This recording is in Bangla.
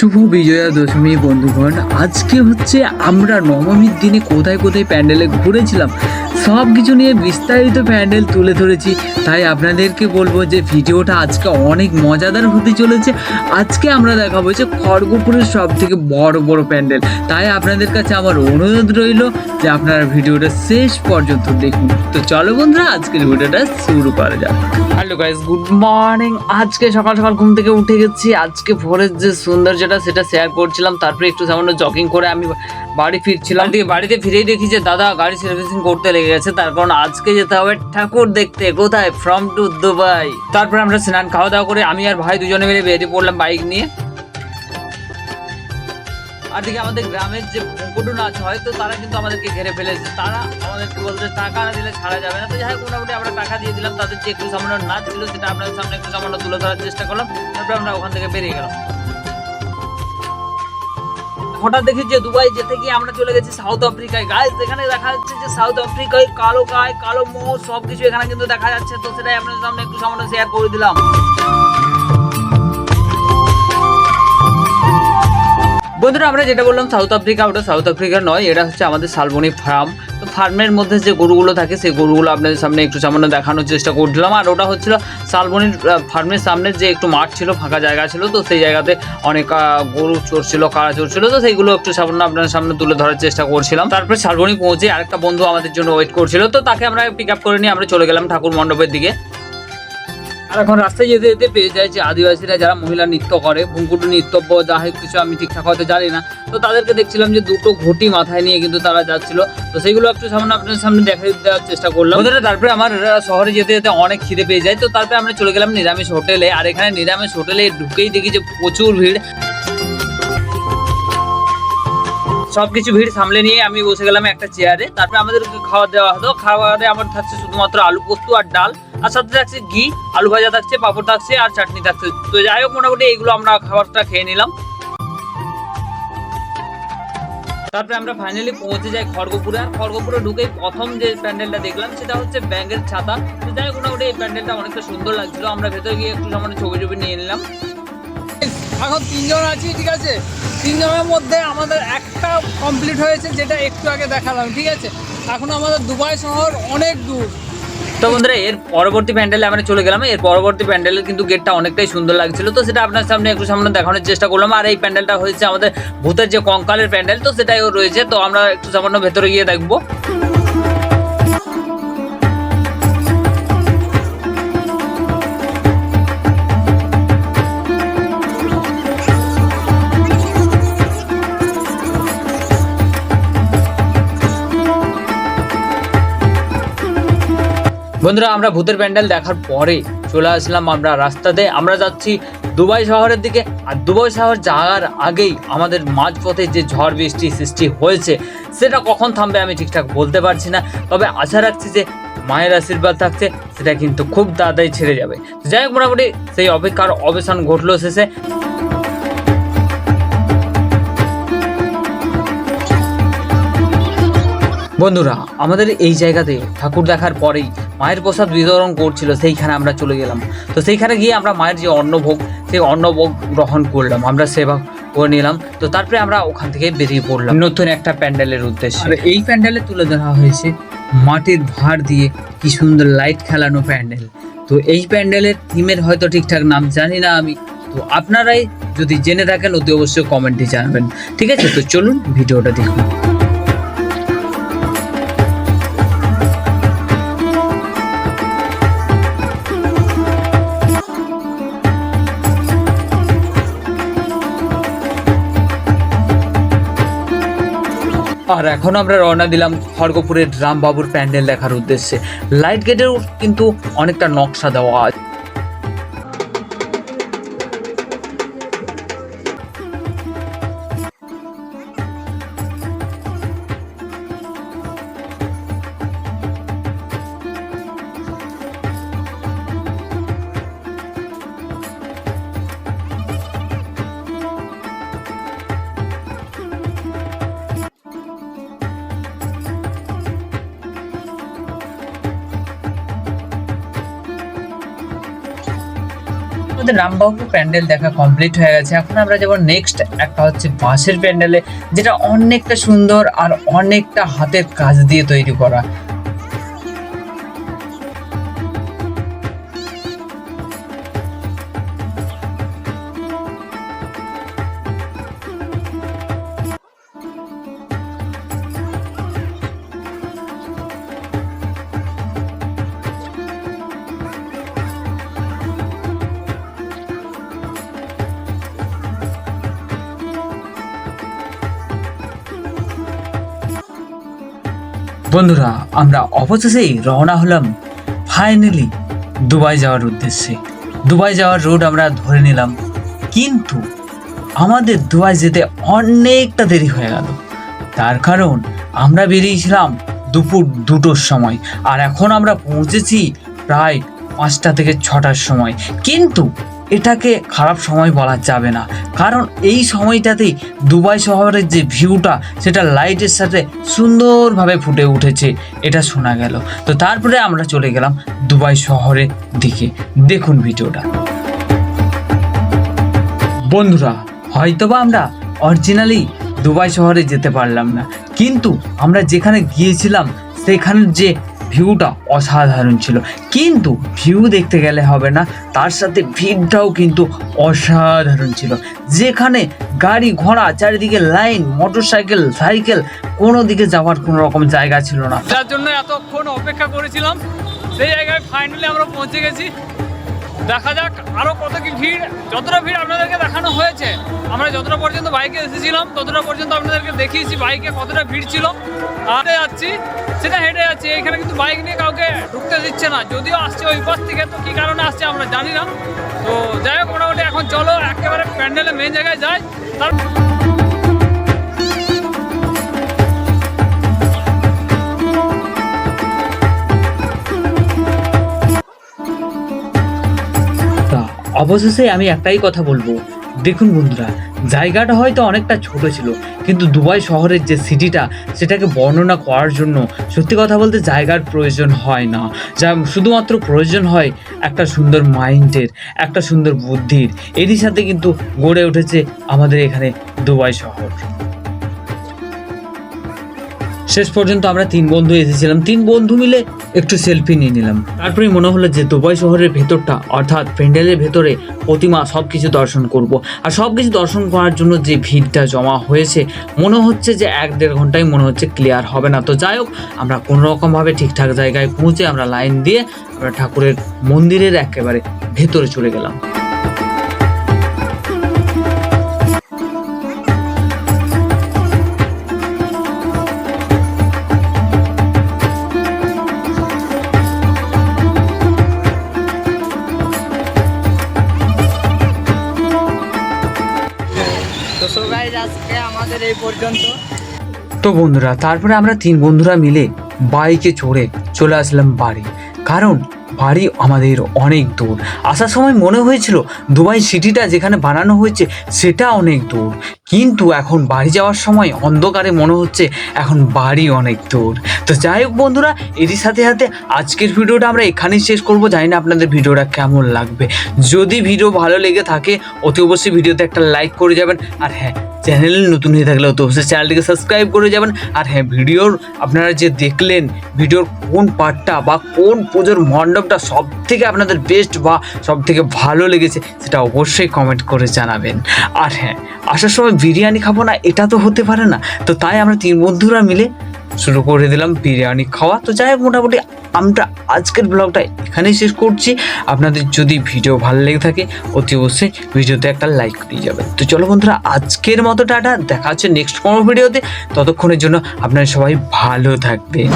শুভ বিজয়া দশমী বন্ধুগণ। আজকে হচ্ছে আমরা নবমীর দিনে কোথায় কোথায় প্যান্ডেলে ঘুরেছিলাম সব কিছু নিয়ে বিস্তারিত প্যান্ডেল তুলে ধরেছি। তাই আপনাদেরকে বলবো যে ভিডিওটা আজকে অনেক মজাদার হতে চলেছে। আজকে আমরা দেখাবো যে খড়গপুরের সব থেকে বড় বড় প্যান্ডেল। তাই আপনাদের কাছে আমার অনুরোধ রইল যে আপনারা ভিডিওটা শেষ পর্যন্ত দেখুন। তো চলো বন্ধুরা, আজকের ভিডিওটা শুরু করা যাক। Hello guys, good morning. আজকে সকাল সকাল ঘুম থেকে উঠে গেছি। আজকে ভোরের যে সৌন্দর্যটা সেটা শেয়ার করছিলাম, তারপরে একটু সামান্য জগিং করে আমি বাড়ি ফিরছিলাম। বাড়িতে ফিরেই দেখি যে দাদা গাড়ি সার্ভিসিং করতে লেগে গেছে, তার কারণ আজকে যেতে হবে ঠাকুর দেখতে। কোথায়? From to Dubai. তারপরে আমরা স্নান খাওয়া দাওয়া করে আমি আর ভাই দুজনে মিলে বেরিয়ে পড়লাম বাইক নিয়ে। আর দিকে আমাদের গ্রামের যে মুকুটুন আছে, হয়তো তারা কিন্তু আমাদেরকে ঘিরে ফেলেছে। তারা আমাদেরকে বলতে টাকা না দিলে ছাড়া যাবে না। তো যাই হোক, মোটামুটি আমরা টাকা দিয়ে দিলাম। তাদের যে একটু সামান্য নাচ ছিল সেটা আপনাদের সামনে একটু সামান্য তুলে ধরার চেষ্টা করলাম। তারপরে আমরা ওখান থেকে বেরিয়ে গেলাম। হঠাৎ দেখি যে দুবাই যেতে গিয়ে আমরা চলে গেছি সাউথ আফ্রিকায়। গাইস, এখানে দেখা যাচ্ছে যে সাউথ আফ্রিকায় কালো গায়ে কালো মোষ সবকিছু এখানে কিন্তু দেখা যাচ্ছে। তো সেটাই আপনাদের সামনে একটু সামান্য শেয়ার করে দিলাম। বন্ধুরা, আমরা যেটা বললাম সাউথ আফ্রিকা, ওটা সাউথ আফ্রিকা নয়, এটা হচ্ছে আমাদের শালবনী ফার্ম। তো ফার্মের মধ্যে যে গরুগুলো থাকে সেই গরুগুলো আপনাদের সামনে একটু সামান্য দেখানোর চেষ্টা করছিলাম। আর ওটা হচ্ছিল শালবনীর ফার্মের সামনে যে একটু মাঠ ছিল, ফাঁকা জায়গা ছিল। তো সেই জায়গাতে অনেক গরু চড়ছিল, কারা চড়ছিল। তো সেইগুলো একটু সামান্য আপনাদের সামনে তুলে ধরার চেষ্টা করছিলাম। তারপরে শালবনী পৌঁছে আরেকটা বন্ধু আমাদের জন্য ওয়েট করছিল। তো তাকে আমরা পিক আপ করে নিয়ে আমরা চলে গেলাম ঠাকুর মণ্ডপের দিকে। আর এখন রাস্তায় যেতে যেতে পেয়ে যায় যে আদিবাসীরা যারা মহিলা নৃত্য করে, ভুঙ্কুটু নৃত্য যা হোক কিছু, আমি ঠিকঠাক হয়তো জানি না। তো তাদেরকে দেখছিলাম যে দুটো ঘটি মাথায় নিয়ে কিন্তু তারা যাচ্ছিল। তো সেইগুলো একটু সামনে আপনাদের সামনে দেখা দেওয়ার চেষ্টা করলাম। তারপরে আমার শহরে যেতে যেতে অনেক খিদে পেয়ে যায়। তো তারপরে আমরা চলে গেলাম নিরামিষ হোটেলে। আর এখানে নিরামিষ হোটেলে ঢুকেই দেখি যে প্রচুর ভিড়। সবকিছু ভিড় সামলে নিয়ে আমি বসে গেলাম একটা চেয়ারে। তারপরে আমাদেরকে খাওয়া দেওয়া হলো। খাওয়ারে আমার থাকছে শুধুমাত্র আলু পোস্ত আর ডাল, আর সাথে থাকছে ঘি, আলু ভাজা থাকছে, পাঁপড় থাকছে আর চাটনি থাকছে। তো যাই হোক, মোটামুটি এইগুলো আমরা খাবারটা খেয়ে নিলাম। তারপরে আমরা ফাইনালি পৌঁছে যাই খড়গপুরে। আর খড়গপুরে ঢুকেই প্রথম যে প্যান্ডেলটা দেখলাম সেটা হচ্ছে ব্যাঙের ছাতা। তো যাই হোক, মোটামুটি এই প্যান্ডেলটা অনেকটা সুন্দর লাগছিল। আমরা ভেতরে গিয়ে একটু সামান্য ছবি নিয়ে নিলাম। এখন তিনজন আছি, ঠিক আছে। তিনজনের মধ্যে আমাদের একটা কমপ্লিট হয়েছে, যেটা একটু আগে দেখালাম, ঠিক আছে। এখন আমাদের দুবাই শহর অনেক দূর। তো বন্ধুরা, এর পরবর্তী প্যান্ডেলে আমরা চলে গেলাম। এর পরবর্তী প্যান্ডেলের কিন্তু গেটটা অনেকটাই সুন্দর লাগছিল। তো সেটা আপনার সামনে একটু সামনে দেখানোর চেষ্টা করলাম। আর এই প্যান্ডেলটা হয়েছে আমাদের ভূতের যে কঙ্কালের প্যান্ডেল, তো সেটাইও রয়েছে। তো আমরা একটু সামান্য ভেতরে গিয়ে দেখবো। বন্ধুরা, আমরা ভূতের প্যান্ডেল দেখার পরে চলে আসলাম আমরা রাস্তাতে। আমরা যাচ্ছি দুবাই শহরের দিকে। আর দুবাই শহর যাওয়ার আগেই আমাদের মাঝপথে যে ঝড় বৃষ্টি সৃষ্টি হয়েছে সেটা কখন থামবে আমি ঠিকঠাক বলতে পারছি না। তবে আশা রাখছি যে মায়ের আশীর্বাদ থাকছে, সেটা কিন্তু খুব তাড়াতাড়ি ছেড়ে যাবে। যাই হোক, মোটামুটি সেই অপেক্ষার অবসান ঘটলো শেষে। বন্ধুরা, আমাদের এই জায়গাতে ঠাকুর দেখার পরেই মায়ের প্রসাদ বিতরণ করছিল, সেইখানে আমরা চলে গেলাম। তো সেইখানে গিয়ে আমরা মায়ের যে অন্নভোগ, সেই অন্নভোগ গ্রহণ করলাম, আমরা সেবা করে নিলাম। তো তারপরে আমরা ওখান থেকে বেরিয়ে পড়লাম নতুন একটা প্যান্ডেলের উদ্দেশ্যে। আর এই প্যান্ডেলে তুলে ধরা হয়েছে মাটির ভাঁড় দিয়ে কি সুন্দর লাইট খেলানো প্যান্ডেল। তো এই প্যান্ডেলের থিমের হয়তো ঠিকঠাক নাম জানি না আমি। তো আপনারাই যদি জেনে থাকেন অতি অবশ্যই কমেন্টে জানাবেন, ঠিক আছে। তো চলুন ভিডিওটা দেখুন। আর এখন আমরা রওনা দিলাম খড়গপুরের রামবাবুর প্যান্ডেল দেখার উদ্দেশ্যে। লাইট গেটেও কিন্তু অনেকটা নকশা দেওয়া আছে। আমাদের রামবাবু প্যান্ডেল দেখা কমপ্লিট হয়ে গেছে। এখন আমরা যাবো নেক্সট একটা হচ্ছে বাঁশের প্যান্ডেলে, যেটা অনেকটা সুন্দর আর অনেকটা হাতের কাজ দিয়ে তৈরি করা। বন্ধুরা আমরা অবশেষেই রওনা হলাম ফাইনালি দুবাই যাওয়ার উদ্দেশ্যে। দুবাই যাওয়ার রোড আমরা ধরে নিলাম, কিন্তু আমাদের দুবাই যেতে অনেকটা দেরি হয়ে গেল। তার কারণ আমরা বেরিয়েছিলাম দুপুর 2টোর সময়, আর এখন আমরা পৌঁছেছি প্রায় 5টা থেকে 6টার সময়। কিন্তু এটাকে খারাপ সময় বলা যাবে না, কারণ এই সময়টাতেই দুবাই শহরের যে ভিউটা সেটা লাইটের সাথে সুন্দরভাবে ফুটে উঠেছে, এটা শোনা গেল। তো তারপরে আমরা চলে গেলাম দুবাই শহরের দিকে। দেখুন ভিডিওটা। বন্ধুরা হয়তোবা আমরা অরিজিনালি দুবাই শহরে যেতে পারলাম না, কিন্তু আমরা যেখানে গিয়েছিলাম সেখানের যে ভিউটা অসাধারণ ছিল। কিন্তু ভিউ দেখতে গেলে হবে না, তার সাথে ভিড়টাও কিন্তু অসাধারণ ছিল। যেখানে গাড়ি ঘোড়া চারিদিকে লাইন, মোটরসাইকেল, সাইকেল, কোনো দিকে যাওয়ার কোনো রকম জায়গা ছিল না। যার জন্য এতক্ষণ অপেক্ষা করেছিলাম, সেই জায়গায় ফাইনালি আমরা পৌঁছে গেছি। দেখা যাক আরও কত কি ভিড়। যতটা ভিড় আপনাদেরকে দেখানো হয়েছে, আমরা যতটা পর্যন্ত বাইকে এসেছিলাম ততটা পর্যন্ত আপনাদেরকে দেখিয়েছি বাইকে কতটা ভিড় ছিল। হেঁটে যাচ্ছি, সেটা হেঁটে যাচ্ছি। এখানে কিন্তু বাইক নিয়ে কাউকে ঢুকতে দিচ্ছে না, যদিও আসছে ওই পাশ থেকে, তো কী কারণে আসছে আমরা জানি না। তো যাই হোক, মোটামুটি এখন চলো একেবারে প্যান্ডেলের মেন জায়গায় যাই। তার অবশেষে আমি একটাই কথা বলবো, দেখুন বন্ধুরা, জায়গাটা হয়তো অনেকটা ছোট ছিল, কিন্তু দুবাই শহরের যে সিটিটা সেটাকে বর্ণনা করার জন্য সত্যি কথা বলতে জায়গার প্রয়োজন হয় না। যা শুধুমাত্র প্রয়োজন হয় একটা সুন্দর মাইন্ডের, একটা সুন্দর বুদ্ধির। এরই সাথে কিন্তু গড়ে উঠেছে আমাদের এখানে দুবাই শহর। শেষ পর্যন্ত আমরা 3 বন্ধু এসেছিলাম, 3 বন্ধু মিলে একটু সেলফি নিয়ে নিলাম। তারপরে মনে হলো যে দুবাই শহরের ভেতরটা, অর্থাৎ প্যান্ডেলের ভেতরে প্রতিমা সব কিছু দর্শন করব। আর সব কিছু দর্শন করার জন্য যে ভিড়টা জমা হয়েছে, মনে হচ্ছে যে 1-1.5 ঘন্টায় মনে হচ্ছে ক্লিয়ার হবে না। তো যাই হোক, আমরা কোনোরকমভাবে ঠিকঠাক জায়গায় পৌঁছে আমরা লাইন দিয়ে আমরা ঠাকুরের মন্দিরের একেবারে ভেতরে চলে গেলাম। তো সো গাইস, আজকে আমাদের এই পর্যন্ত। তো বন্ধুরা, তারপরে আমরা 3 বন্ধুরা মিলে বাইকে চড়ে চলে আসলাম বাড়ি। কারণ বাড়ি আমাদের অনেক দূর। আসার সময় মনে হয়েছিল দুবাই সিটিটা যেখানে বানানো হয়েছে সেটা অনেক দূর, কিন্তু এখন বাড়ি যাওয়ার সময় অন্ধকারে মনে হচ্ছে এখন বাড়ি অনেক দূর। তো যাই হোক বন্ধুরা, এরই সাথে সাথে আজকের ভিডিওটা আমরা এখানেই শেষ করব। জানি না আপনাদের ভিডিওটা কেমন লাগবে। যদি ভিডিও ভালো লেগে থাকে অতি অবশ্যই ভিডিওতে একটা লাইক করে যাবেন। আর হ্যাঁ, চ্যানেলে নতুন হয়ে থাকলে অতি অবশ্যই চ্যানেলটিকে সাবস্ক্রাইব করে যাবেন। আর হ্যাঁ, ভিডিওর আপনারা যে দেখলেন, ভিডিওর কোন পার্টটা বা কোন পুজোর মণ্ডপটা সব থেকে আপনাদের বেস্ট বা সব থেকে ভালো লেগেছে সেটা অবশ্যই কমেন্ট করে জানাবেন। আর হ্যাঁ, আসার সময় বিরিয়ানি খাবো না এটা তো হতে পারে না, তো তাই আমরা 3 বন্ধুরা মিলে শুরু করে দিলাম বিরিয়ানি খাওয়া। তো যাই হোক, মোটামুটি আমরা আজকের ব্লগটা এখানেই শেষ করছি। আপনাদের যদি ভিডিও ভালো লেগে থাকে অতি অবশ্যই ভিডিওতে একটা লাইক দিয়ে যাবেন। তো চলো বন্ধুরা, আজকের মতো টাটা, দেখা হচ্ছে নেক্সট কোনো ভিডিওতে। ততক্ষণের জন্য আপনারা সবাই ভালো থাকবেন।